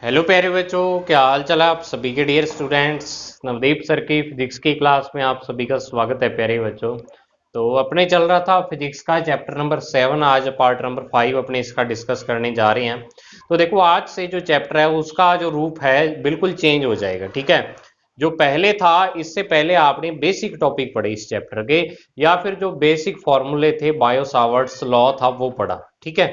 Hello प्यारे बच्चों, क्या हाल चाल है आप सभी के डियर स्टूडेंट्स। नवदीप सर की फिजिक्स की क्लास में आप सभी का स्वागत है प्यारे बच्चों। तो अपने चल रहा था फिजिक्स का चैप्टर नंबर 7। आज पार्ट नंबर 5 अपने इसका डिस्कस करने जा रहे हैं। तो देखो, आज से जो चैप्टर है उसका जो रूप है बिल्कुल चेंज हो जाएगा। ठीक है, जो पहले था, इससे पहले आपने बेसिक टॉपिक पढ़े इस चैप्टर के, या फिर जो बेसिक फॉर्मूले थे, बायो सावर्ट्स लॉ था, वो पढ़ा। ठीक है,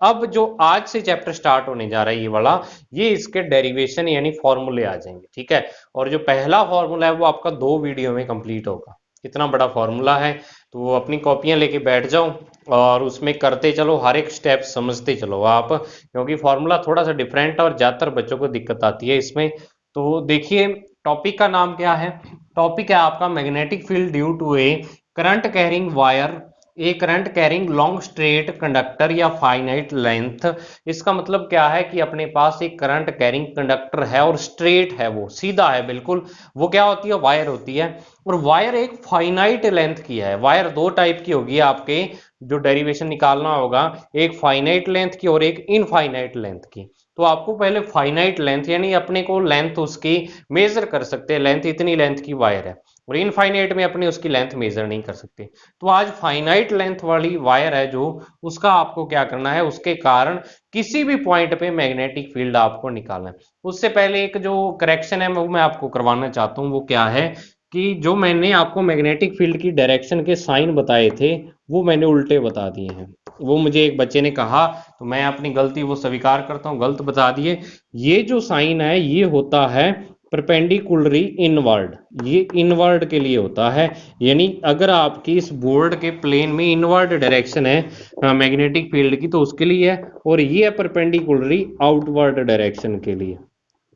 अब जो आज से चैप्टर स्टार्ट होने जा रहा है ये वाला, ये इसके डेरिवेशन यानी फॉर्मूले आ जाएंगे। ठीक है, और जो पहला फॉर्मूला है वो आपका 2 वीडियो में कंप्लीट होगा। इतना बड़ा फॉर्मूला है, तो वो अपनी कॉपियां लेके बैठ जाओ और उसमें करते चलो, हर एक स्टेप समझते चलो आप, क्योंकि फॉर्मूला थोड़ा सा डिफरेंट है और ज्यादातर बच्चों को दिक्कत आती है इसमें। तो देखिए, टॉपिक का नाम क्या है। टॉपिक है आपका magnetic field due to a current carrying wire, a current carrying long straight conductor या फाइनाइट लेंथ। इसका मतलब क्या है कि अपने पास एक करंट कैरिंग कंडक्टर है और स्ट्रेट है, वो सीधा है बिल्कुल। वो क्या होती है, वायर होती है। और वायर एक फाइनाइट लेंथ की है। वायर दो टाइप की होगी आपके, जो डेरिवेशन निकालना होगा, एक फाइनाइट लेंथ की और एक इनफाइनाइट लेंथ की। तो आपको पहले फाइनाइट लेंथ यानी अपने को लेंथ उसकी मेजर कर सकते हैं, लेंथ इतनी लेंथ की वायर है। और इनफाइनाइट में अपने उसकी लेंथ मेजर नहीं कर सकते। तो आज फाइनाइट लेंथ वाली वायर है जो, उसका आपको क्या करना है, उसके कारण किसी भी पॉइंट पे मैग्नेटिक फील्ड आपको निकालना है। उससे पहले एक जो करेक्शन है वो मैं आपको करवाना चाहता हूँ। वो क्या है कि जो मैंने आपको मैग्नेटिक फील्ड की डायरेक्शन के साइन बताए थे, वो मैंने उल्टे बता दिए हैं। वो मुझे एक बच्चे ने कहा, तो मैं अपनी गलती वो स्वीकार करता हूँ, गलत बता दिए। ये जो साइन है ये होता है परपेंडिकुलरी इनवर्ड, ये इनवर्ड के लिए होता है। यानी अगर आपकी इस बोर्ड के प्लेन में इनवर्ड डायरेक्शन है मैग्नेटिक फील्ड की, तो उसके लिए है। और ये है परपेंडिकुलरी आउटवर्ड डायरेक्शन के लिए।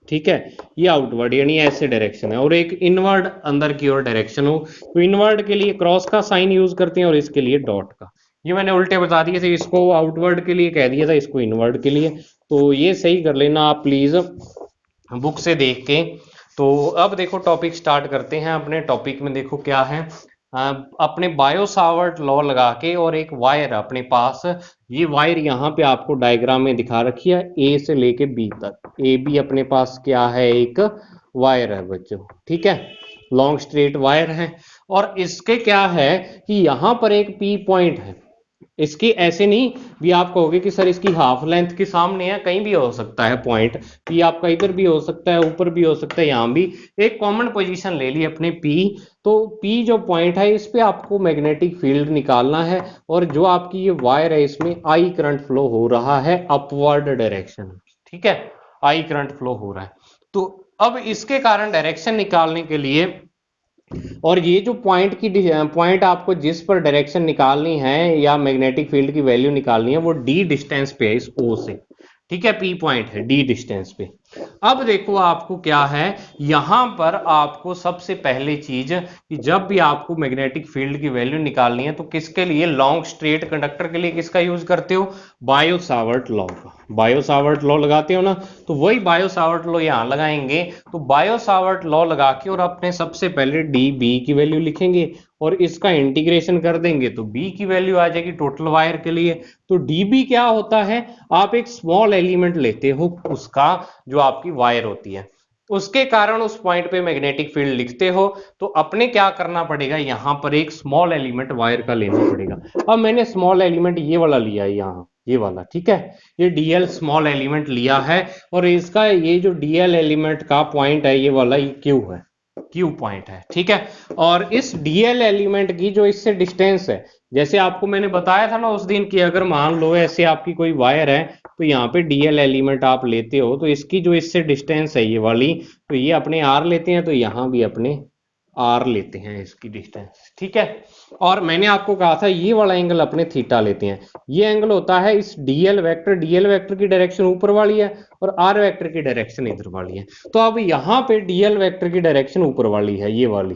ठीक है, ये आउटवर्ड यानी ऐसे डायरेक्शन है, और एक इनवर्ड अंदर की ओर डायरेक्शन हो, तो इनवर्ड के लिए क्रॉस का साइन यूज करते हैं और इसके लिए डॉट का। ये मैंने उल्टे बता दिए थे, इसको आउटवर्ड के लिए कह दिया था, इसको इनवर्ड के लिए। तो ये सही कर लेना आप प्लीज बुक से देख के। तो अब देखो, टॉपिक स्टार्ट करते हैं। अपने टॉपिक में देखो क्या है। अपने बायो सावर्ट लॉ लगा के, और एक वायर अपने पास, ये वायर यहाँ पे आपको डायग्राम में दिखा रखी है, ए से लेके बी तक। ए बी अपने पास क्या है, एक वायर है बच्चों। ठीक है, लॉन्ग स्ट्रेट वायर है। और इसके क्या है कि यहाँ पर एक पी पॉइंट है। इसकी ऐसे नहीं भी आप कहोगे कि सर इसकी हाफ लेंथ के सामने है, कहीं भी हो सकता है पॉइंट। पी आपका इधर भी हो सकता है, ऊपर भी हो सकता है, यहां भी। एक कॉमन पोजीशन ले ली अपने पी। तो पी जो पॉइंट है, इस पे आपको मैग्नेटिक फील्ड निकालना है। और जो आपकी ये वायर है, इसमें आई करंट फ्लो हो रहा है अपवर्ड डायरेक्शन। ठीक है, आई करंट फ्लो हो रहा है। तो अब इसके कारण डायरेक्शन निकालने के लिए, और ये जो पॉइंट आपको जिस पर डायरेक्शन निकालनी है या मैग्नेटिक फील्ड की वैल्यू निकालनी है, वो डी डिस्टेंस पे है इस ओ से। ठीक है, पी पॉइंट है डी डिस्टेंस पे। अब देखो आपको क्या है, यहां पर आपको सबसे पहली चीज कि जब भी आपको मैग्नेटिक फील्ड की वैल्यू निकालनी है, तो किसके लिए, लॉन्ग स्ट्रेट कंडक्टर के लिए किसका यूज करते हो, बायो सावर्ट लॉ का। बायो सावर्ट लॉ लगाते हो ना, तो वही बायो सावर्ट लॉ यहां लगाएंगे। तो बायो सावर्ट लॉ लगा के, और अपने सबसे पहले डी बी की वैल्यू लिखेंगे, और इसका इंटीग्रेशन कर देंगे तो बी की वैल्यू आ जाएगी टोटल वायर के लिए। तो डीबी क्या होता है, आप एक स्मॉल एलिमेंट लेते हो उसका, जो आपकी वायर होती है, उसके कारण उस पॉइंट पे मैग्नेटिक फील्ड लिखते हो। तो अपने क्या करना पड़ेगा, यहां पर एक स्मॉल एलिमेंट वायर का लेना पड़ेगा। अब मैंने स्मॉल एलिमेंट ये वाला लिया है यहाँ, ये वाला। ठीक है, ये डीएल स्मॉल एलिमेंट लिया है, और इसका ये जो डीएल एलिमेंट का पॉइंट है, ये वाला ये क्यू है, क्यू पॉइंट है। ठीक है, और इस डीएल एलिमेंट की जो इससे डिस्टेंस है, जैसे आपको मैंने बताया था ना उस दिन की, अगर मान लो ऐसे आपकी कोई वायर है, तो यहाँ पे डीएल एलिमेंट आप लेते हो, तो इसकी जो इससे डिस्टेंस है ये वाली, तो ये अपने आर लेते हैं, तो यहाँ भी अपने आर लेते हैं इसकी डिस्टेंस। ठीक है, और मैंने आपको कहा था ये वाला एंगल अपने थीटा लेते हैं। ये एंगल होता है इस डीएल वेक्टर की डायरेक्शन ऊपर वाली है, और आर वेक्टर की डायरेक्शन इधर वाली है। तो अब यहाँ पे डीएल वेक्टर की डायरेक्शन ऊपर वाली है, ये वाली।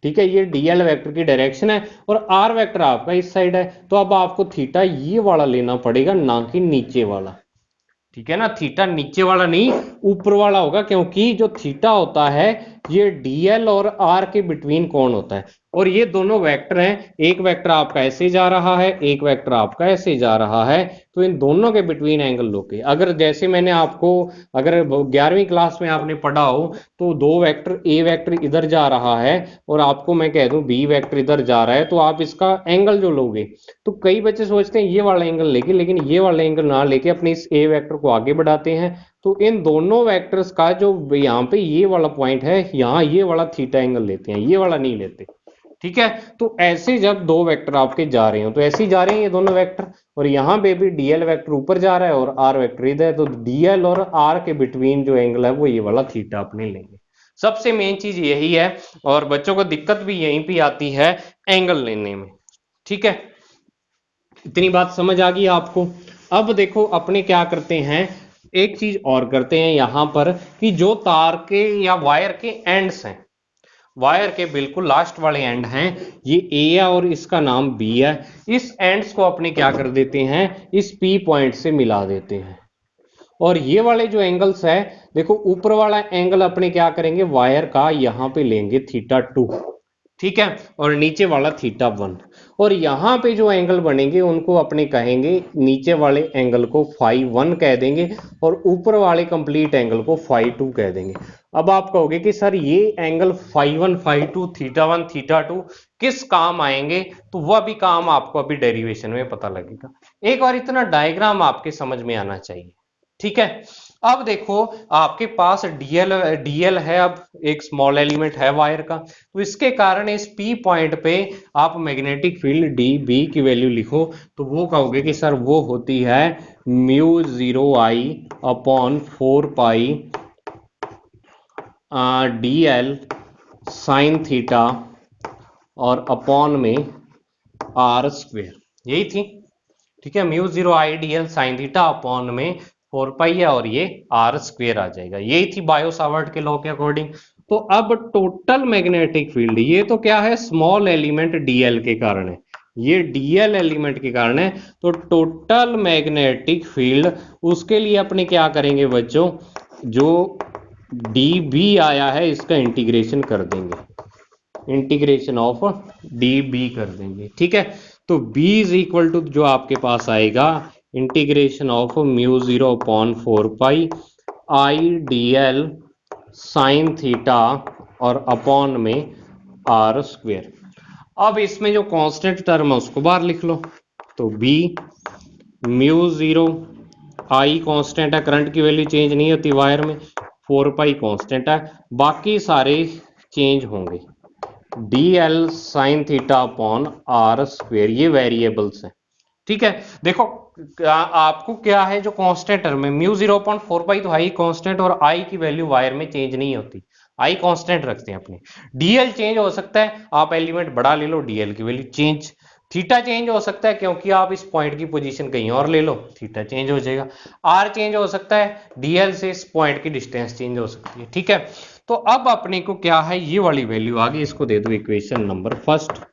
ठीक है, ये डीएल वेक्टर की डायरेक्शन है, और आर वेक्टर आपका इस साइड है। तो अब आपको थीटा ये वाला लेना पड़ेगा, ना कि नीचे वाला। ठीक है ना, थीटा नीचे वाला नहीं ऊपर वाला होगा, क्योंकि जो थीटा होता है ये डीएल और आर के बिटवीन कौन होता है। और ये दोनों वेक्टर हैं, एक वेक्टर आपका ऐसे जा रहा है, एक वेक्टर आपका ऐसे जा रहा है, तो इन दोनों के बिटवीन एंगल लोगे। अगर जैसे मैंने आपको, अगर 11वीं क्लास में आपने पढ़ा हो, तो दो वेक्टर, ए वेक्टर इधर जा रहा है और आपको मैं कह दूं बी वेक्टर इधर जा रहा है, तो आप इसका एंगल जो लोगे, तो कई बच्चे सोचते हैं ये वाला एंगल लेके, लेकिन ये वाला एंगल ना लेके अपने इस ए वेक्टर को आगे बढ़ाते हैं। तो इन दोनों वेक्टर्स का जो यहाँ पे ये वाला पॉइंट है, यहाँ ये वाला थीटा एंगल लेते हैं, ये वाला नहीं लेते। ठीक है, तो ऐसे जब दो वेक्टर आपके जा रहे हो, तो ऐसे ही जा रहे हैं ये दोनों वेक्टर, और यहाँ पे भी डीएल वेक्टर ऊपर जा रहा है और आर वेक्टर इधर है, तो डीएल और आर के बिटवीन जो एंगल है वो ये वाला थीटा अपने लेंगे। सबसे मेन चीज यही है, और बच्चों को दिक्कत भी यहीं पे आती है एंगल लेने में। ठीक है, इतनी बात समझ आ गई आपको। अब देखो अपने क्या करते हैं, एक चीज और करते हैं यहां पर, कि जो तार के या वायर के एंड्स हैं, वायर के बिल्कुल लास्ट वाले एंड हैं, ये ए है और इसका नाम बी है, इस एंड्स को अपने क्या कर देते हैं, इस पी पॉइंट से मिला देते हैं। और ये वाले जो एंगल्स है, देखो ऊपर वाला एंगल अपने क्या करेंगे, वायर का यहां पे लेंगे θ2, ठीक है, और नीचे वाला θ1, और यहां पे जो एंगल बनेंगे उनको अपने कहेंगे, नीचे वाले एंगल को φ1 कह देंगे और ऊपर वाले कंप्लीट एंगल को φ2 कह देंगे। अब आप कहोगे कि सर ये एंगल φ1 φ2 θ1 θ2 किस काम आएंगे, तो वह भी काम आपको अभी डेरिवेशन में पता लगेगा। एक बार इतना डायग्राम आपके समझ में आना चाहिए। ठीक है, अब देखो आपके पास डीएल है, अब एक स्मॉल एलिमेंट है वायर का, तो इसके कारण इस पी पॉइंट पे आप मैग्नेटिक फील्ड डी बी की वैल्यू लिखो, तो वो कहोगे कि सर वो होती है μ0I अपॉन 4 पाई डीएल साइन थीटा और अपॉन में आर स्क्वेयर, यही थी। ठीक है, μ0I DL sine theta upon में 4 पाई है और ये आर स्क्वेयर आ जाएगा, यही थी बायो सावर्ट के लॉ के अकॉर्डिंग। तो अब टोटल मैग्नेटिक फील्ड, ये तो क्या है, स्मॉल एलिमेंट डीएल के कारण है, ये डीएल एलिमेंट के कारण है, तो टोटल मैग्नेटिक फील्ड उसके लिए अपने क्या करेंगे बच्चों, जो डी बी आया है इसका इंटीग्रेशन कर देंगे, इंटीग्रेशन ऑफ डी बी कर देंगे। ठीक है, तो b इज इक्वल टू जो आपके पास आएगा integration of μ0 upon 4 pi I D L sine theta और अपॉन में आर स्क्वेयर। अब इसमें जो कांस्टेंट टर्म है उसको बाहर लिख लो, तो b μ0 आई कांस्टेंट है, करंट की वैल्यू चेंज नहीं होती वायर में, 4 पाई कांस्टेंट है, बाकी सारे चेंज होंगे, d L sine theta upon r square, ये वेरिएबल्स हैं। ठीक है, देखो आपको क्या है, जो कांस्टेंट टर्म है μ0 अपॉन 4 पाई, तो आई कांस्टेंट, और आई की वैल्यू वायर में चेंज नहीं होती, आई कांस्टेंट रखते हैं अपने। डीएल चेंज हो सकता है, आप एलिमेंट बड़ा ले लो, डीएल की वैल्यू चेंज, थीटा चेंज हो सकता है क्योंकि आप इस पॉइंट की पोजीशन कहीं और ले लो, थीटा चेंज हो जाएगा, आर चेंज हो सकता है, डीएल से इस पॉइंट की डिस्टेंस चेंज हो सकती है। ठीक है, तो अब अपने को क्या है, ये वाली वैल्यू आ गई, इसको दे दो इक्वेशन नंबर फर्स्ट।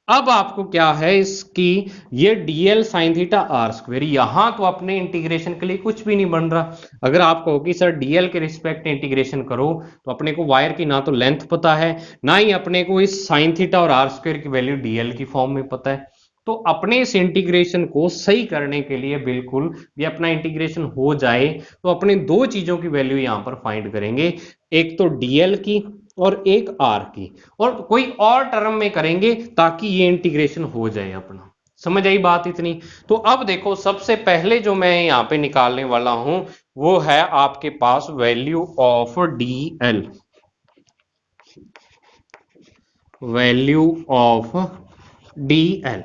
अब आपको क्या है इसकी, ये dl sine theta r square, यहां तो अपने इंटीग्रेशन के लिए कुछ भी नहीं बन रहा। अगर आप कहो कि सर डीएल के रिस्पेक्ट इंटीग्रेशन करो, तो अपने को वायर की ना तो लेंथ पता है, ना ही अपने को इस साइन थीटा और आर स्क्वेयर की वैल्यू डीएल की फॉर्म में पता है। तो अपने इस इंटीग्रेशन को सही करने के लिए, बिल्कुल भी अपना इंटीग्रेशन हो जाए, तो अपने दो चीजों की वैल्यू यहां पर फाइंड करेंगे, एक तो डीएल की और एक आर की, और कोई और टर्म में करेंगे ताकि ये इंटीग्रेशन हो जाए अपना। समझ आई बात इतनी। तो अब देखो सबसे पहले जो मैं यहां पे निकालने वाला हूं वो है आपके पास value of DL, value of DL.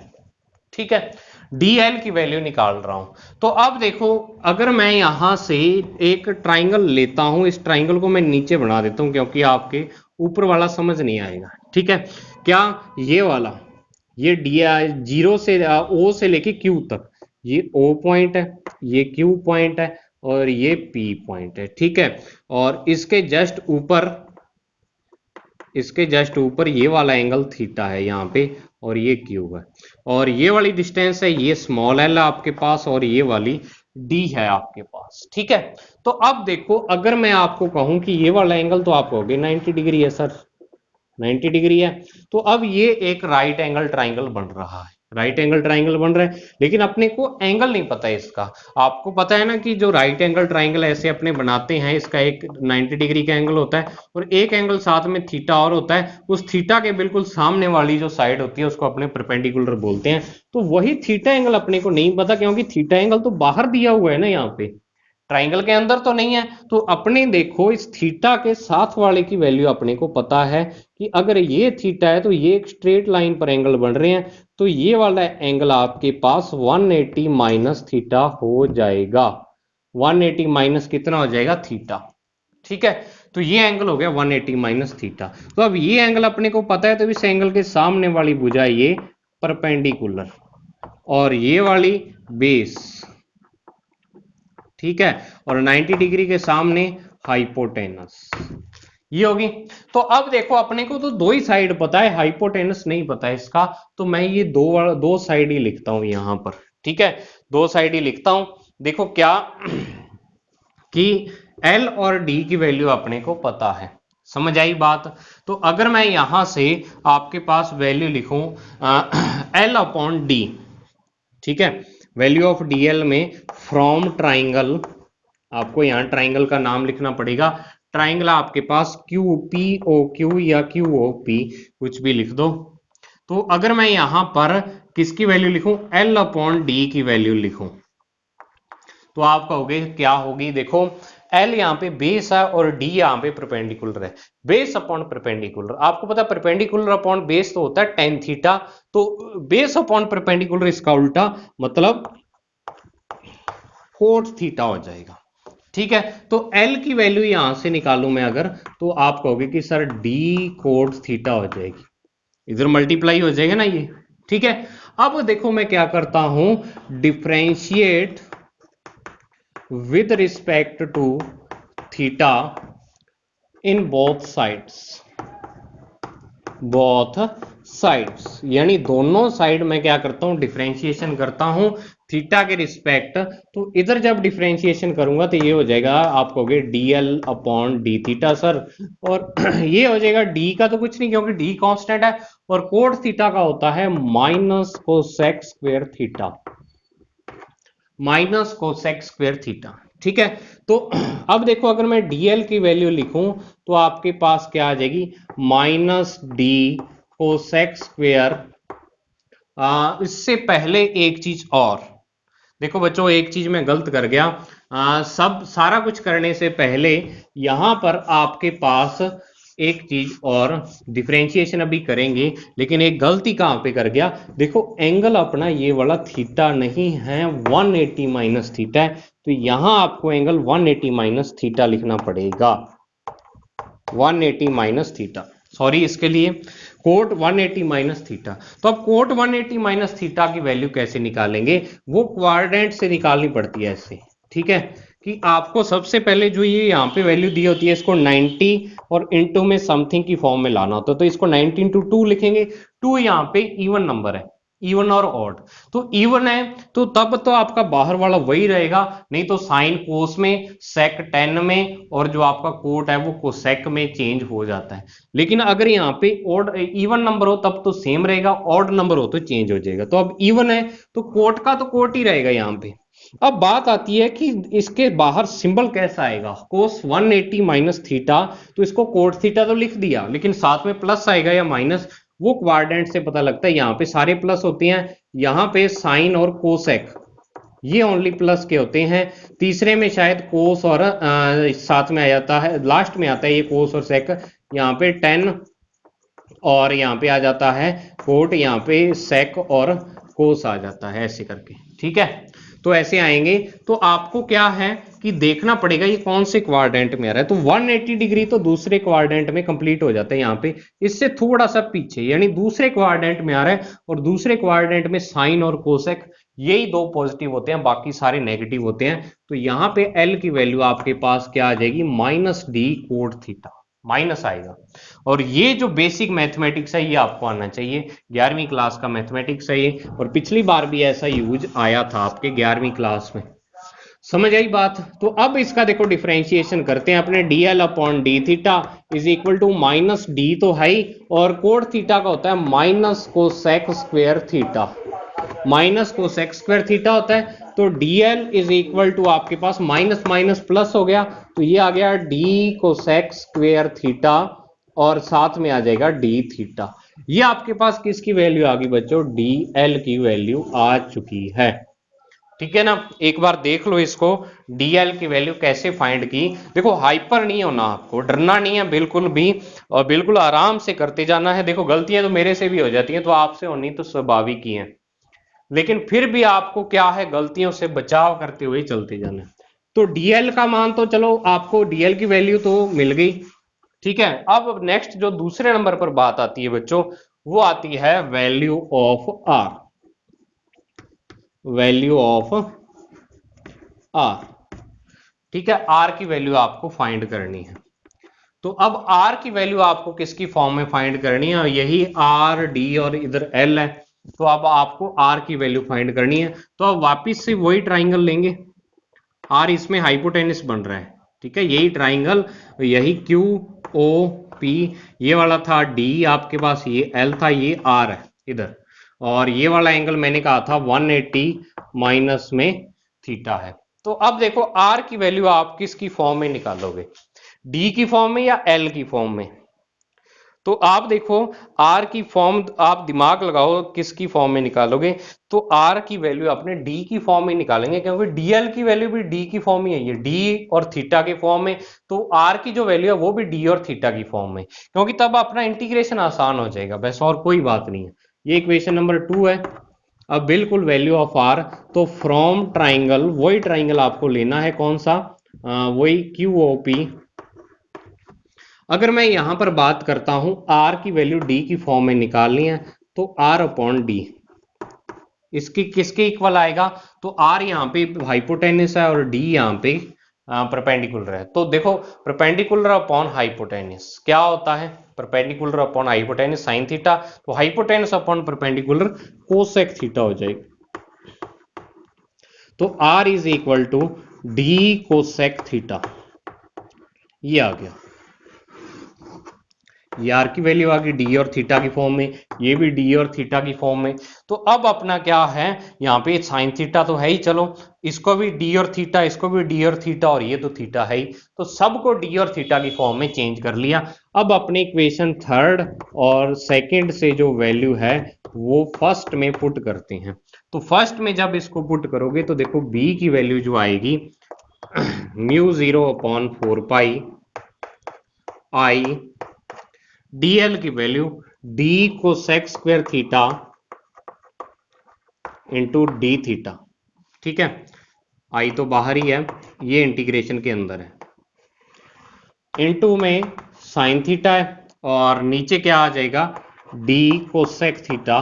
ठीक है, डीएल की वैल्यू निकाल रहा हूं। तो अब देखो, अगर मैं यहां से एक ट्राइंगल लेता हूं, इस ट्राइंगल को मैं नीचे बना देता हूं क्योंकि आपके ऊपर वाला समझ नहीं आएगा। ठीक है, क्या ये वाला, ये डी जीरो से ओ से लेके क्यू तक, ये ओ पॉइंट है, ये क्यू पॉइंट है और ये पी पॉइंट है। ठीक है, और इसके जस्ट ऊपर, इसके जस्ट ऊपर ये वाला एंगल थीटा है यहाँ पे, और ये क्यू है, और ये वाली डिस्टेंस है, ये स्मॉल एल आपके पास, और ये वाली डी है आपके पास, ठीक है। तो अब देखो, अगर मैं आपको कहूं कि ये वाला एंगल तो आप कहोगे 90 डिग्री है सर, 90 डिग्री है। तो अब ये एक राइट एंगल ट्राइंगल बन रहा है, राइट एंगल ट्राइंगल बन रहा है, लेकिन अपने को एंगल नहीं पता है इसका। आपको पता है ना कि जो राइट एंगल ट्राइंगल ऐसे अपने बनाते हैं, इसका एक 90 डिग्री का एंगल होता है और एक एंगल साथ में थीटा और होता है। उस थीटा के बिल्कुल सामने वाली जो साइड होती है उसको अपने परपेंडिकुलर बोलते हैं। तो वही थीटा एंगल अपने को नहीं पता, क्योंकि थीटा एंगल तो बाहर दिया हुआ है ना, यहाँ पे ट्राइंगल के अंदर तो नहीं है। तो अपने देखो इस थीटा के साथ वाले की वैल्यू अपने को पता है कि अगर ये थीटा है तो ये एक स्ट्रेट लाइन पर एंगल बन रहे हैं, तो ये वाला एंगल आपके पास 180 माइनस थीटा हो जाएगा। 180 माइनस कितना हो जाएगा, थीटा, ठीक है। तो ये एंगल हो गया 180 माइनस थीटा। तो अब ये एंगल अपने को पता है, तो इस एंगल के सामने वाली भुजा ये परपेंडिकुलर और ये वाली बेस, ठीक है, और 90 डिग्री के सामने हाइपोटेनस, ये होगी। तो अब देखो अपने को तो दो ही साइड पता है, हाइपोटेनस नहीं पता है इसका। तो मैं ये दो साइड ही लिखता हूं यहां पर, ठीक है, दो साइड ही लिखता हूं। देखो क्या कि एल और डी की वैल्यू अपने को पता है, समझ आई बात। तो अगर मैं यहां से आपके पास वैल्यू लिखूं एल अपॉन डी, ठीक है, वैल्यू ऑफ डीएल में फ्रॉम ट्राइंगल, आपको यहां ट्राइंगल का नाम लिखना पड़ेगा। ट्राइंगल आपके पास क्यू पी ओ क्यू या क्यू ओ पी, कुछ भी लिख दो। तो अगर मैं यहां पर किसकी वैल्यू लिखूं, एल अपॉन डी की वैल्यू लिखूं, तो आप कहोगे क्या होगी। देखो एल यहाँ पे बेस है और डी यहाँ पे परपेंडिकुलर है। बेस अपॉन परपेंडिकुलर, आपको पता है परपेंडिकुलर अपॉन बेस तो होता है टेन थीटा, तो बेस अपॉन परपेंडिकुलर इसका उल्टा मतलब कोट थीटा हो जाएगा, ठीक है। तो एल की वैल्यू यहां से निकालूं मैं अगर, तो आप कहोगे कि सर डी कोट थीटा हो जाएगी, इधर मल्टीप्लाई हो जाएगा ना ये, ठीक है। अब देखो मैं क्या करता हूं, differentiate with respect to theta in both sides, यानी दोनों साइड में क्या करता हूं, डिफरेंशिएशन करता हूं थीटा के रिस्पेक्ट। तो इधर जब डिफरेंशिएशन करूंगा तो ये हो जाएगा, आप कहोगे dl upon d theta sir, और ये हो जाएगा डी का तो कुछ नहीं क्योंकि डी कांस्टेंट है, और कोट थीटा का होता है minus cosec square theta, minus cosec square theta, ठीक है। तो अब देखो अगर मैं dl की वैल्यू लिखूं तो आपके पास क्या आ जाएगी, माइनस डी कोसेक स्क्वायर। इससे पहले एक चीज और देखो बच्चों, एक चीज मैं गलत कर गया। सब सारा कुछ करने से पहले यहां पर आपके पास एक चीज और, डिफरेंशिएशन अभी करेंगे, लेकिन एक गलती कहां पे कर गया। देखो एंगल अपना ये वाला थीटा नहीं है, 180 माइनस थीटा है, तो यहां आपको एंगल 180 माइनस थीटा लिखना पड़ेगा, 180 माइनस थीटा, सॉरी इसके लिए कोट 180 माइनस थीटा। तो अब कोट 180 माइनस थीटा की वैल्यू कैसे निकालेंगे, वो क्वाड्रेंट से निकालनी पड़ती है ऐसे, ठीक है, कि आपको सबसे पहले जो ये यहाँ पे वैल्यू दी होती है इसको 90 और इनटू में समथिंग की फॉर्म में लाना होता है। तो इसको 90 इंटू 2 लिखेंगे, 2 यहाँ पे इवन नंबर है, इवन और ऑड। तो इवन है तो तब तो आपका बाहर वाला वही रहेगा, नहीं तो साइन कोस में, सेक टेन में, और जो आपका कोट है वो कोसेक में चेंज हो जाता है। लेकिन अगर यहाँ पे ऑड इवन नंबर हो तब तो सेम रहेगा, ऑड नंबर हो तो चेंज हो जाएगा। तो अब इवन है तो कोट का तो कोट ही रहेगा यहाँ पे। अब बात आती है कि इसके बाहर सिंबल कैसा आएगा, कोस 180 माइनस थीटा, तो इसको कोट थीटा तो लिख दिया, लेकिन साथ में प्लस आएगा या माइनस, वो क्वाड्रेंट से पता लगता है। यहाँ पे सारे प्लस होते हैं, यहाँ पे साइन और कोसेक ये ओनली प्लस के होते हैं। तीसरे में शायद कोस और साथ में आ जाता है, लास्ट में आता है ये कोस और सेक, यहाँ पे 10 और यहाँ पे आ जाता है कोट, यहाँ पे सेक और कोस आ जाता है ऐसे करके, ठीक है। तो ऐसे आएंगे, तो आपको क्या है कि देखना पड़ेगा ये कौन से क्वाड्रेंट में आ रहा है। तो 180 डिग्री तो दूसरे क्वाड्रेंट में कंप्लीट हो जाता है यहाँ पे, इससे थोड़ा सा पीछे यानी दूसरे क्वाड्रेंट में आ रहा है, और दूसरे क्वाड्रेंट में साइन और कोसेक यही दो पॉजिटिव होते हैं, बाकी सारे नेगेटिव होते हैं। तो यहाँ पे एल की वैल्यू आपके पास क्या आ जाएगी, minus D cot theta, minus आएगा। और ये जो बेसिक मैथमेटिक्स है ये आपको आना चाहिए, 11वीं क्लास का मैथमेटिक्स है ये, और पिछली बार भी ऐसा यूज आया था आपके 11वीं क्लास में। समझ आई बात। तो अब इसका देखो डिफरेंशिएशन करते हैं अपने, d l upon d theta is equal to minus d तो है ही, और कोड थीटा का होता है minus cosec square theta, minus cosec square theta होता है। तो d l is equal to आपके पास माइनस माइनस प्लस हो गया, तो ये आ गया डी कोसेक स्क्वायर थीटा, और साथ में आ जाएगा डी थीटा। ये आपके पास किसकी वैल्यू आ गई बच्चों, डी एल की वैल्यू आ चुकी है। ठीक है ना, एक बार देख लो इसको, डीएल की वैल्यू कैसे फाइंड की। देखो हाइपर नहीं होना, आपको डरना नहीं है बिल्कुल भी, और बिल्कुल आराम से करते जाना है। देखो गलतियां तो मेरे से भी हो जाती हैं, तो आपसे होनी तो स्वाभाविक ही है, लेकिन फिर भी आपको क्या है, गलतियों से बचाव करते हुए चलते जाना है। तो डीएल का मान तो चलो आपको डीएल की वैल्यू तो मिल गई। ठीक है, अब नेक्स्ट जो दूसरे नंबर पर बात आती है बच्चों, वो आती है value of r, value of r. ठीक है, आर की वैल्यू आपको फाइंड करनी है। तो अब आर की वैल्यू आपको किसकी फॉर्म में फाइंड करनी है, यही आर डी और इधर एल है। तो अब आपको आर की वैल्यू फाइंड करनी है, तो अब वापिस से वही ट्राइंगल लेंगे, आर इसमें हाइपोटेनस बन रहा है। ठीक है, यही ट्राइंगल, यही क्यू ओ पी, ये वाला था डी आपके पास, ये एल था, ये आर है इधर, और ये वाला एंगल मैंने कहा था 180 माइनस में थीटा है। तो अब देखो आर की वैल्यू आप किसकी फॉर्म में निकालोगे, डी की फॉर्म में या एल की फॉर्म में। तो आप देखो आर की फॉर्म, आप दिमाग लगाओ किसकी फॉर्म में निकालोगे, तो आर की वैल्यू अपने डी की फॉर्म में निकालेंगे, क्योंकि डीएल की वैल्यू भी डी की फॉर्म ही है, ये डी और थीटा के फॉर्म में। तो आर की जो वैल्यू है वो भी डी और थीटा की फॉर्म में, क्योंकि तब अपना इंटीग्रेशन आसान हो जाएगा, बस और कोई बात नहीं है। ये इक्वेशन नंबर 2 है। अब बिल्कुल वैल्यू ऑफ आर, तो फ्रॉम ट्राइंगल, वही ट्राइंगल आपको लेना है, कौन सा, वही क्यू ओ पी। अगर मैं यहां पर बात करता हूं आर की वैल्यू डी की फॉर्म में निकालनी है, तो आर अपॉन डी इसकी किसके इक्वल आएगा, तो आर यहाँ पे हाइपोटेनस है और डी यहाँ पे परपेंडिकुलर है। तो देखो परपेंडिकुलर अपॉन हाइपोटेनस क्या होता है, perpendicular upon hypotenuse sine theta, तो hypotenuse upon perpendicular cosec theta हो जाएगा। तो R is equal to D cosec theta, ये आ गया, ये आर की वैल्यू आ गई डी और थीटा की फॉर्म में, ये भी डी और थीटा की फॉर्म में। तो अब अपना क्या है, यहाँ पे साइन थीटा तो है ही, चलो इसको भी डी और थीटा, इसको भी डी और थीटा, और ये तो थीटा है ही, तो सबको डी और थीटा की फॉर्म में चेंज कर लिया। अब अपने इक्वेशन थर्ड और सेकंड से जो वैल्यू है वो फर्स्ट में पुट करते हैं। तो फर्स्ट में जब इसको पुट करोगे तो देखो बी की वैल्यू जो आएगी म्यू 0 अपॉन 4 पाई आई डीएल की value D cosec square theta into D theta. ठीक है, आई तो बाहर ही है, ये इंटीग्रेशन के अंदर है, इनटू में साइन थीटा है, और नीचे क्या आ जाएगा, D cosec theta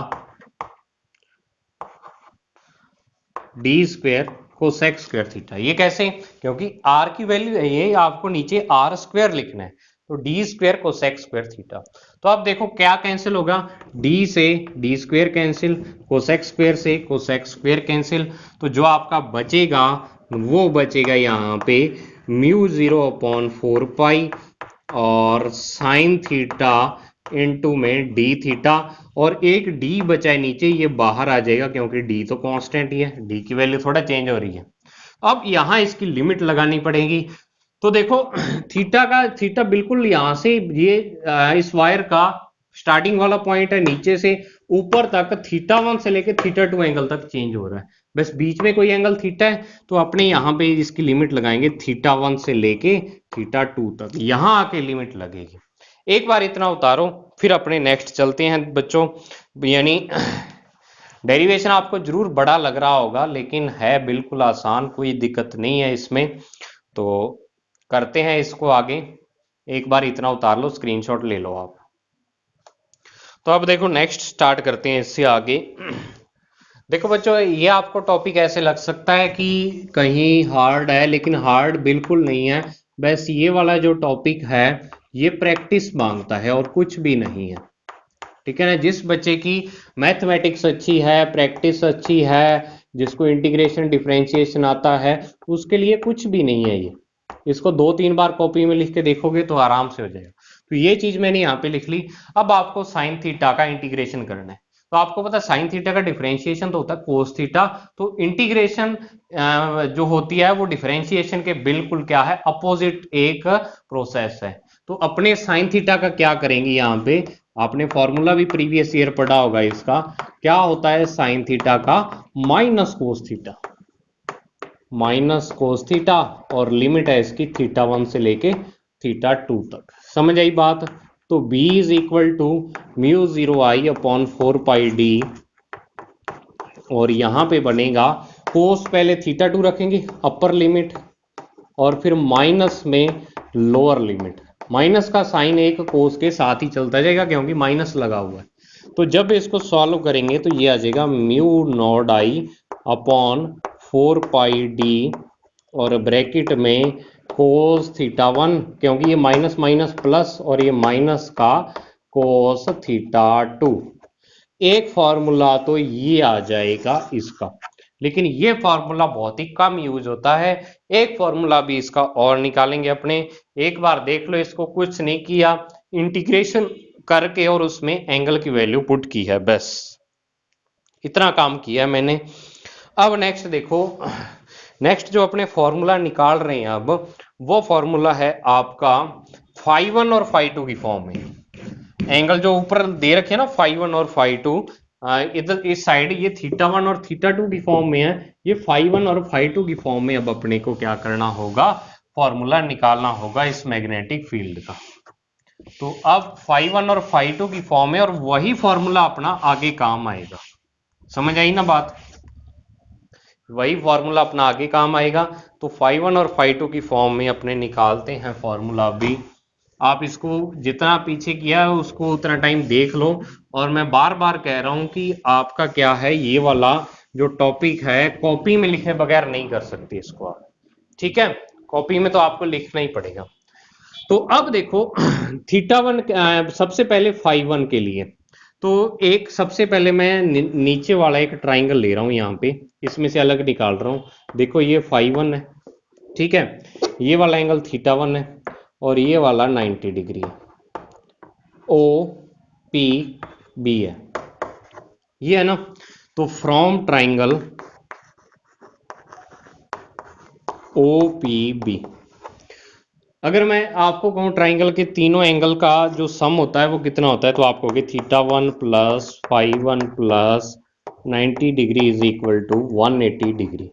D square cosec square theta. ये कैसे, क्योंकि आर की वैल्यू है ये, आपको नीचे आर स्क्वायर लिखना है, तो D square cosec square theta. तो अब देखो क्या कैंसिल होगा, डी से D square cancel, cosec square से कोसेक स्क्वायर कैंसिल, तो जो आपका बचेगा वो बचेगा यहाँ पे म्यू 0 अपॉन 4 पाई और साइन थीटा इनटू में डी थीटा, और एक डी बचा है नीचे, ये बाहर आ जाएगा क्योंकि डी तो कांस्टेंट ही है, डी की वैल्यू थोड़ा चेंज हो रही है। अब यहां इसकी लिमिट लगानी पड़ेगी। तो देखो थीटा बिल्कुल यहां से ये इस वायर का स्टार्टिंग वाला पॉइंट है, नीचे से ऊपर तक थीटा 1 से लेकर थीटा 2 एंगल तक चेंज हो रहा है, बस बीच में कोई एंगल थीटा है, तो अपने यहां पे इसकी लिमिट लगाएंगे थीटा 1 से लेके थीटा 2 तक, यहां आके लिमिट लगेगी। एक बार इतना उतारो, फिर अपने नेक्स्ट चलते हैं बच्चों। यानी डेरिवेशन आपको जरूर बड़ा लग रहा होगा, लेकिन है बिल्कुल आसान, कोई दिक्कत नहीं है इसमें। तो करते हैं इसको आगे, एक बार इतना उतार लो, स्क्रीनशॉट ले लो आप। तो अब देखो नेक्स्ट स्टार्ट करते हैं इससे आगे। देखो बच्चों, ये आपको टॉपिक ऐसे लग सकता है कि कहीं हार्ड है, लेकिन हार्ड बिल्कुल नहीं है। बस ये वाला जो टॉपिक है ये प्रैक्टिस मांगता है और कुछ भी नहीं है। ठीक है ना, जिस बच्चे की मैथमेटिक्स अच्छी है, प्रैक्टिस अच्छी है, जिसको इंटीग्रेशन डिफरेंशिएशन आता है उसके लिए कुछ भी नहीं है ये। इसको 2-3 बार कॉपी में लिख के देखोगे तो आराम से हो जाएगा। तो ये चीज मैंने यहाँ पे लिख ली। अब आपको साइन थीटा का इंटीग्रेशन करना है। तो आपको पता है साइन थीटा का डिफरेंशिएशन तो होता है कोस थीटा, तो इंटीग्रेशन जो होती है वो डिफरेंशिएशन के बिल्कुल क्या है, अपोजिट एक प्रोसेस है। तो अपने साइन थीटा का क्या करेंगे, यहाँ पे आपने फॉर्मूला भी प्रीवियस ईयर पढ़ा होगा इसका, क्या होता है साइन थीटा का minus cos theta, minus cos theta, और लिमिट है इसकी थीटा 1 से लेके थीटा 2 तक। समझ आई बात? तो b is equal to mu 0 i upon 4 pi d, और यहां पे बनेगा कोस पहले थीटा 2 रखेंगे अपर लिमिट, और फिर माइनस में लोअर लिमिट। माइनस का साइन एक कोस के साथ ही चलता जाएगा क्योंकि माइनस लगा हुआ है। तो जब इसको सॉल्व करेंगे तो ये आ जाएगा mu not I upon 4 pi d, और ब्रैकेट में कोस थीटा 1, क्योंकि ये माइनस माइनस प्लस और ये माइनस का कोस थीटा 2। एक फॉर्मूला तो ये आ जाएगा इसका, लेकिन ये फॉर्मूला बहुत ही कम यूज होता है। एक फॉर्मूला भी इसका और निकालेंगे अपने, एक बार देख लो इसको, कुछ नहीं किया, इंटीग्रेशन करके और उसमें एंगल की वैल्यू पुट की है, बस इतना काम किया है मैंने। अब नेक्स्ट देखो, नेक्स्ट जो अपने फॉर्मूला निकाल रहे हैं अब, वो फॉर्मूला है आपका φ1 और φ2 की फॉर्म में। एंगल जो ऊपर दे रखे हैं ना φ1 और φ2, इधर इस साइड ये थीटा 1 और थीटा 2 की फॉर्म में है, ये φ1 और φ2 की फॉर्म में। अब अपने को क्या करना होगा, फॉर्मूला निकालना होगा इस मैग्नेटिक फील्ड का। तो अब φ1 और φ2 की फॉर्म है और वही फॉर्मूला अपना आगे काम आएगा। समझ आई ना बात? वही फॉर्मूला अपना आगे काम आएगा। तो φ1 और φ2 की फॉर्म में अपने निकालते हैं फॉर्मूला भी। आप इसको जितना पीछे किया है उसको उतना टाइम देख लो, और मैं बार बार कह रहा हूं कि आपका क्या है, ये वाला जो टॉपिक है कॉपी में लिखे बगैर नहीं कर सकते इसको आप, ठीक है? कॉपी में तो आपको लिखना ही पड़ेगा। तो अब देखो थीटा 1 सबसे पहले φ1 के लिए, तो एक सबसे पहले मैं नीचे वाला एक ट्राइंगल ले रहा हूं यहाँ पे, इसमें से अलग निकाल रहा हूं। देखो ये φ1 है, ठीक है, ये वाला एंगल थीटा 1 है, और ये वाला 90 डिग्री है, ओ पी बी है, ये है ना। तो from triangle O P B, अगर मैं आपको कहूँ ट्राइंगल के तीनों एंगल का जो सम होता है वो कितना होता है, तो आप कहोगे theta 1 plus φ1 plus 90 degree is equal to 180 degree,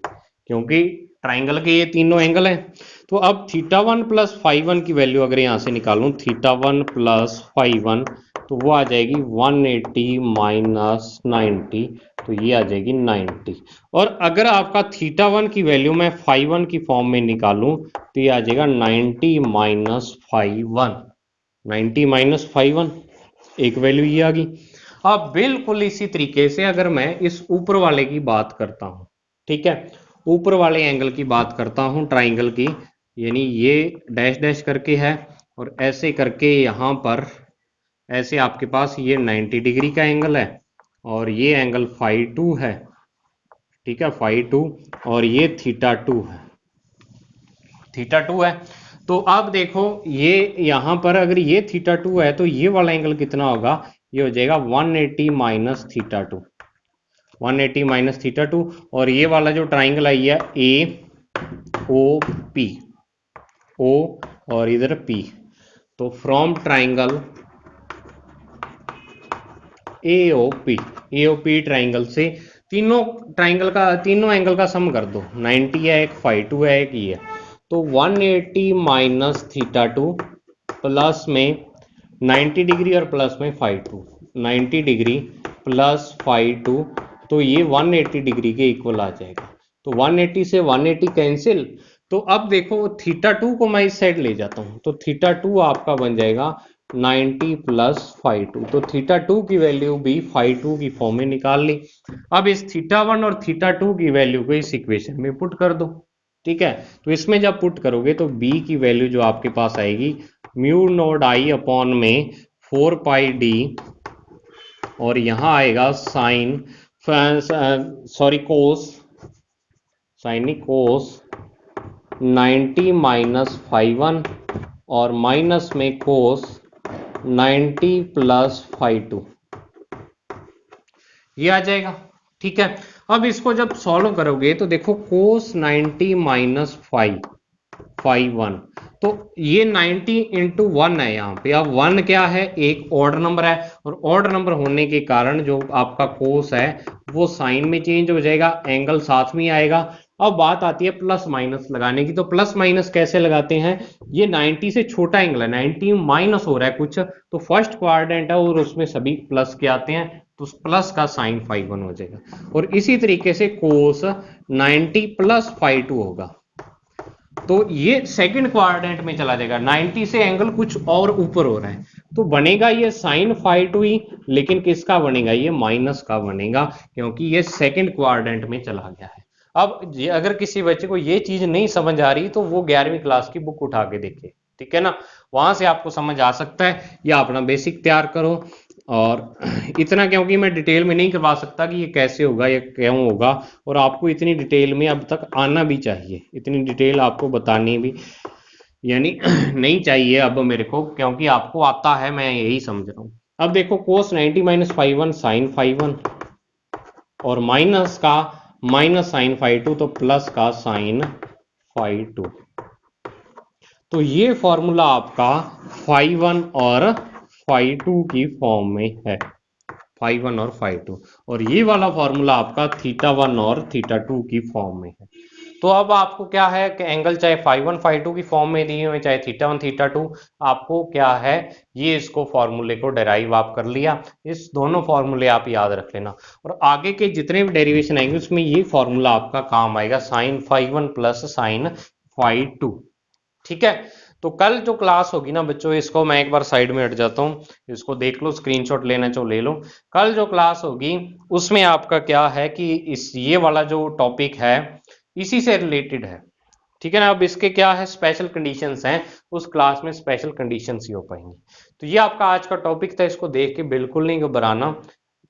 क्योंकि ट्राइंगल के ये तीनों एंगल हैं। तो अब थीटा 1 प्लस φ1 की वैल्यू अगर यहाँ से निकालूं, थीटा 1 प्लस φ1, तो वो आ जाएगी 180 माइनस 90, तो ये आ जाएगी 90। और अगर आपका थीटा 1 की वैल्यू मैं φ1 की फॉर्म में निकालूं तो ये आ जाएगा 90 माइनस φ1, 90 माइनस φ1, एक वैल्यू ये आ गई। अब बिल्कुल इसी तरीके से अगर मैं इस ऊपर वाले की बात करता हूं, ठीक है, ऊपर वाले एंगल की बात करता हूं ट्राइंगल की, यानी ये डैश डैश करके है और ऐसे करके यहां पर ऐसे आपके पास ये 90 डिग्री का एंगल है और ये एंगल φ2 है, ठीक है, φ2, और ये थीटा 2 है, थीटा 2 है। तो अब देखो ये यहां पर अगर ये थीटा 2 है तो ये वाला एंगल कितना होगा, ये हो जाएगा 180 माइनस थीटा 2, 180 माइनस थीटा 2, और ये वाला जो ट्राइंगल है ये ए ओ पी, ओ और इधर पी। तो फ्रॉम ट्राइंगल एओपी ट्राइंगल से तीनों ट्राइंगल का तीनों एंगल का सम कर दो, 90 है, एक φ2 है, एक ये है। तो 180 माइनस थीटा 2 प्लस में 90 डिग्री और प्लस में φ2, 90 डिग्री प्लस φ2, तो ये 180 डिग्री के इक्वल आ जाएगा। तो 180 से 180 कैंसिल। तो अब देखो थीटा 2 को मैं इस साइड ले जाता हूं, तो थीटा 2 आपका बन जाएगा 90 प्लस φ2, तो थीटा 2 की वैल्यू भी φ2 की फॉर्म में निकाल ली। अब इस थीटा 1 और थीटा 2 की वैल्यू को इस इक्वेशन में पुट कर दो, ठीक है। तो इसमें जब पुट करोगे तो b की वैल्यू जो आपके पास आएगी म्यू नॉट आई अपॉन में 4 पाई डी, और यहां आएगा sine sorry cos sine cos 90 minus five one और माइनस में कोस 90 प्लस फाइव टू, ये आ जाएगा। ठीक है, अब इसको जब सॉल्व करोगे तो देखो कोस 90 माइनस फाइव वन, तो ये 90 इंटू वन है यहाँ पे। अब वन क्या है, एक ऑड नंबर है, और ऑड नंबर होने के कारण जो आपका कोस है वो साइन में चेंज हो जाएगा, एंगल साथ में आएगा। अब बात आती है प्लस माइनस लगाने की, तो प्लस माइनस कैसे लगाते हैं, ये 90 से छोटा एंगल है, 90 माइनस हो रहा है कुछ, तो फर्स्ट क्वाड्रेंट है और उसमें सभी प्लस के आते हैं, तो प्लस का साइन फाइव वन हो जाएगा। और इसी तरीके से कोस 90 प्लस फाइव टू होगा, तो ये सेकंड क्वाड्रेंट में चला जाएगा। 90 से एंगल कुछ और ऊपर हो रहा है, तो बनेगा ये साइन फाइव टू ही, लेकिन किसका बनेगा, ये माइनस का बनेगा, क्योंकि ये सेकंड क्वाड्रेंट में चला गया है। अब अगर किसी बच्चे को ये चीज नहीं समझ आ रही तो वो 11वीं क्लास की बुक उठा के देखे, ठीक है ना, वहां से आपको समझ आ सकता है, या अपना बेसिक तैयार करो। और इतना क्योंकि मैं डिटेल में नहीं करवा सकता कि ये कैसे होगा या क्यों होगा, और आपको इतनी डिटेल में अब तक आना भी चाहिए, इतनी डिटेल आपको बतानी भी यानी नहीं चाहिए अब मेरे को, क्योंकि आपको आता है, मैं यही समझ रहा हूँ। अब देखो कोस 90 minus five one sine five one, और माइनस का माइनस साइन फाइव टू, तो प्लस का साइन फाइव टू, तो ये फॉर्मूला आपका फाइव वन और फाइव टू की फॉर्म में है, फाइव वन और फाइव टू, और ये वाला फॉर्मूला आपका थीटा वन और थीटा टू की फॉर्म में है। तो अब आपको क्या है कि एंगल चाहे फाइव वन फाइव टू की फॉर्म में दिए हुए, चाहे थीटा वन थीटा टू, आपको क्या है, ये इसको फॉर्मूले को डेराइव आप कर लिया, इस दोनों फॉर्मूले आप याद रख लेना, और आगे के जितने भी डेरिवेशन आएंगे उसमें ये फॉर्मूला आपका काम आएगा, sine five one plus sine five two. ठीक है, तो कल जो क्लास होगी ना बच्चों, इसको मैं एक बार साइड में हट जाता हूँ, इसको देख लो, स्क्रीनशॉट लेना चाहो ले लो। कल जो क्लास होगी उसमें आपका क्या है कि इस ये वाला जो टॉपिक है इसी से रिलेटेड है, ठीक है ना। अब इसके क्या है, स्पेशल कंडीशंस हैं, उस क्लास में स्पेशल कंडीशंस ही हो पाएंगी। तो ये आपका आज का टॉपिक था, इसको देख के बिल्कुल नहीं घबराना।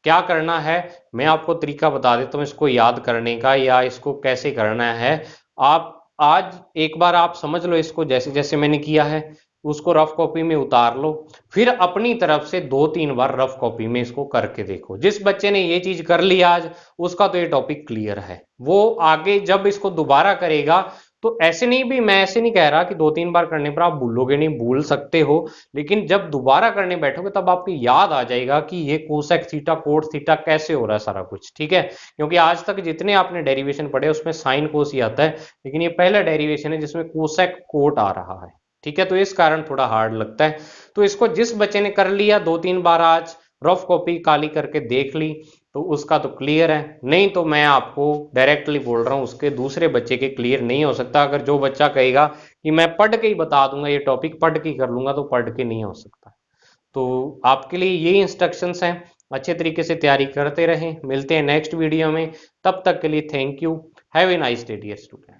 क्या करना है, मैं आपको तरीका बता देता हूँ इसको याद करने का, या इसको कैसे करना है। आप आज एक बार आप समझ लो इसको, जैसे जैसे मैंने किया है उसको रफ कॉपी में उतार लो, फिर अपनी तरफ से 2-3 बार रफ कॉपी में इसको करके देखो। जिस बच्चे ने ये चीज कर ली आज, उसका तो ये टॉपिक क्लियर है, वो आगे जब इसको दोबारा करेगा तो ऐसे नहीं भी, मैं ऐसे नहीं कह रहा कि 2-3 बार करने पर आप भूलोगे नहीं, भूल सकते हो, लेकिन जब दोबारा करने बैठोगे तब आपको याद आ जाएगा कि ये कोसेक थीटा कोट थीटा कैसे हो रहा है सारा कुछ, ठीक है। क्योंकि आज तक जितने आपने डेरिवेशन पढ़े उसमें साइन कोस ही आता है, लेकिन ये पहला डेरिवेशन है जिसमें कोसेक कोट आ रहा है, ठीक है, तो इस कारण थोड़ा हार्ड लगता है। तो इसको जिस बच्चे ने कर लिया 2-3 बार आज, रफ कॉपी काली करके देख ली, तो उसका तो क्लियर है, नहीं तो मैं आपको डायरेक्टली बोल रहा हूं उसके दूसरे बच्चे के क्लियर नहीं हो सकता। अगर जो बच्चा कहेगा कि मैं पढ़ के ही बता दूंगा, ये टॉपिक पढ़ के ही कर लूंगा, तो पढ़ के नहीं हो सकता। तो आपके लिए ये इंस्ट्रक्शंस हैं, अच्छे तरीके से तैयारी करते रहें। मिलते हैं नेक्स्ट वीडियो में, तब तक के लिए thank you, have a nice day dear student.